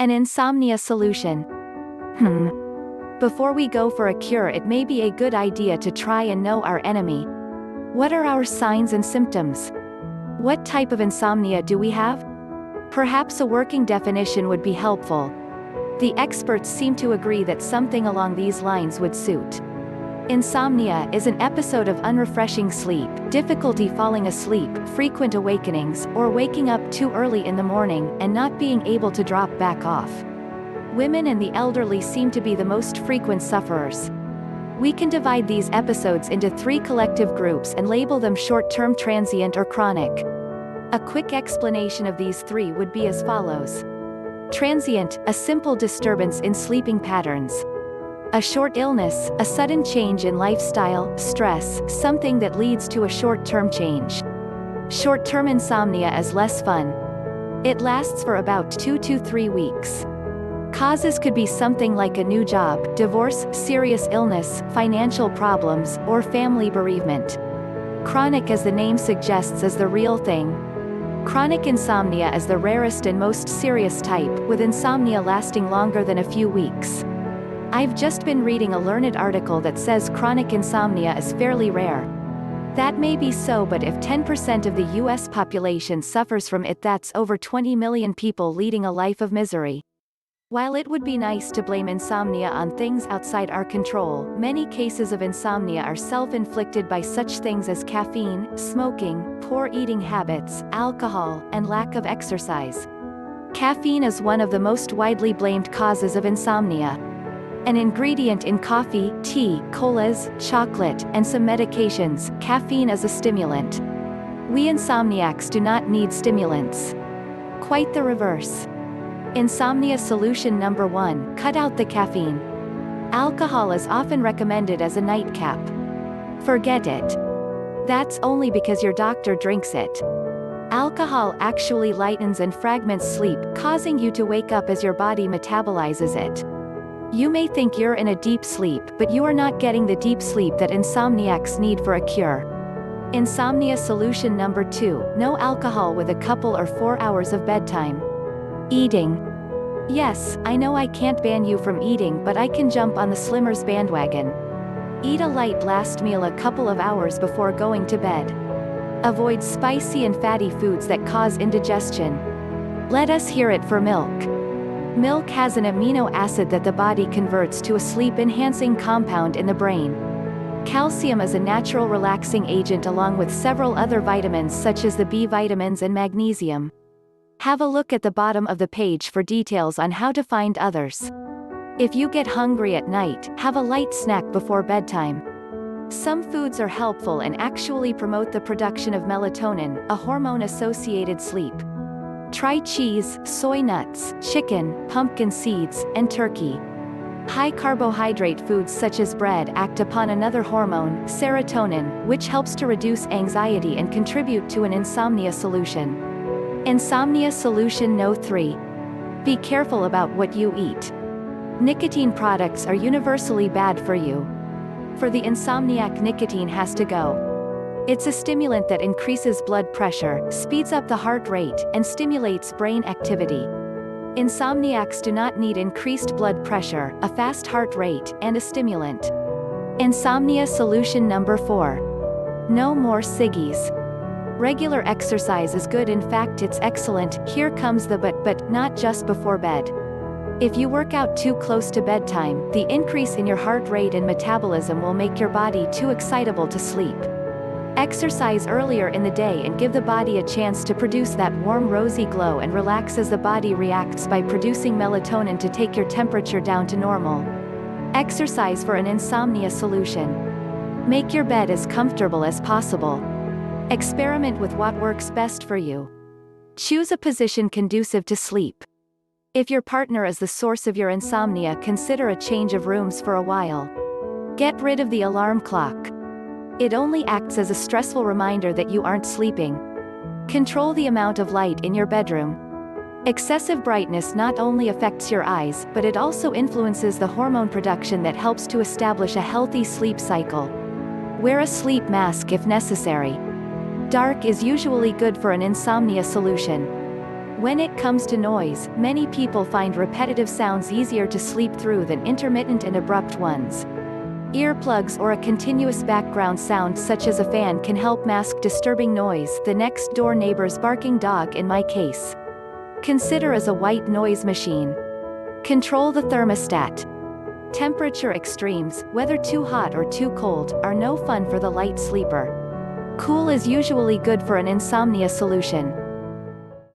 An insomnia solution. Before we go for a cure, it may be a good idea to try and know our enemy. What are our signs and symptoms? What type of insomnia do we have? Perhaps a working definition would be helpful. The experts seem to agree that something along these lines would suit. Insomnia is an episode of unrefreshing sleep, difficulty falling asleep, frequent awakenings, or waking up too early in the morning and not being able to drop back off. Women and the elderly seem to be the most frequent sufferers. We can divide these episodes into 3 collective groups and label them short-term, transient, or chronic. A quick explanation of these 3 would be as follows. Transient, a simple disturbance in sleeping patterns. A short illness, a sudden change in lifestyle, stress, something that leads to a short-term change. Short-term insomnia is less fun. It lasts for about 2 to 3 weeks. Causes could be something like a new job, divorce, serious illness, financial problems, or family bereavement. Chronic, as the name suggests, is the real thing. Chronic insomnia is the rarest and most serious type, with insomnia lasting longer than a few weeks. I've just been reading a learned article that says chronic insomnia is fairly rare. That may be so, but if 10% of the US population suffers from it, that's over 20 million people leading a life of misery. While it would be nice to blame insomnia on things outside our control, many cases of insomnia are self-inflicted by such things as caffeine, smoking, poor eating habits, alcohol, and lack of exercise. Caffeine is one of the most widely blamed causes of insomnia. An ingredient in coffee, tea, colas, chocolate, and some medications, caffeine is a stimulant. We insomniacs do not need stimulants. Quite the reverse. Insomnia solution number 1, cut out the caffeine. Alcohol is often recommended as a nightcap. Forget it. That's only because your doctor drinks it. Alcohol actually lightens and fragments sleep, causing you to wake up as your body metabolizes it. You may think you're in a deep sleep, but you are not getting the deep sleep that insomniacs need for a cure. Insomnia solution number 2, no alcohol with a couple or 4 hours of bedtime. Eating. Yes, I know I can't ban you from eating, but I can jump on the slimmers bandwagon. Eat a light last meal a couple of hours before going to bed. Avoid spicy and fatty foods that cause indigestion. Let us hear it for milk. Milk has an amino acid that the body converts to a sleep-enhancing compound in the brain. Calcium is a natural relaxing agent along with several other vitamins such as the B vitamins and magnesium. Have a look at the bottom of the page for details on how to find others. If you get hungry at night, have a light snack before bedtime. Some foods are helpful and actually promote the production of melatonin, a hormone-associated sleep. Try cheese, soy nuts, chicken, pumpkin seeds, and turkey. High-carbohydrate foods such as bread act upon another hormone, serotonin, which helps to reduce anxiety and contribute to an insomnia solution. Insomnia solution no. 3. Be careful about what you eat. Nicotine products are universally bad for you. For the insomniac, nicotine has to go. It's a stimulant that increases blood pressure, speeds up the heart rate, and stimulates brain activity. Insomniacs do not need increased blood pressure, a fast heart rate, and a stimulant. Insomnia solution number 4. No more ciggies. Regular exercise is good, in fact it's excellent. Here comes the but not just before bed. If you work out too close to bedtime, the increase in your heart rate and metabolism will make your body too excitable to sleep. Exercise earlier in the day and give the body a chance to produce that warm rosy glow and relax as the body reacts by producing melatonin to take your temperature down to normal. Exercise for an insomnia solution. Make your bed as comfortable as possible. Experiment with what works best for you. Choose a position conducive to sleep. If your partner is the source of your insomnia, consider a change of rooms for a while. Get rid of the alarm clock. It only acts as a stressful reminder that you aren't sleeping. Control the amount of light in your bedroom. Excessive brightness not only affects your eyes, but it also influences the hormone production that helps to establish a healthy sleep cycle. Wear a sleep mask if necessary. Dark is usually good for an insomnia solution. When it comes to noise, many people find repetitive sounds easier to sleep through than intermittent and abrupt ones. Earplugs or a continuous background sound such as a fan can help mask disturbing noise, the next door neighbor's barking dog in my case. Consider as a white noise machine. Control the thermostat. Temperature extremes, whether too hot or too cold, are no fun for the light sleeper. Cool is usually good for an insomnia solution.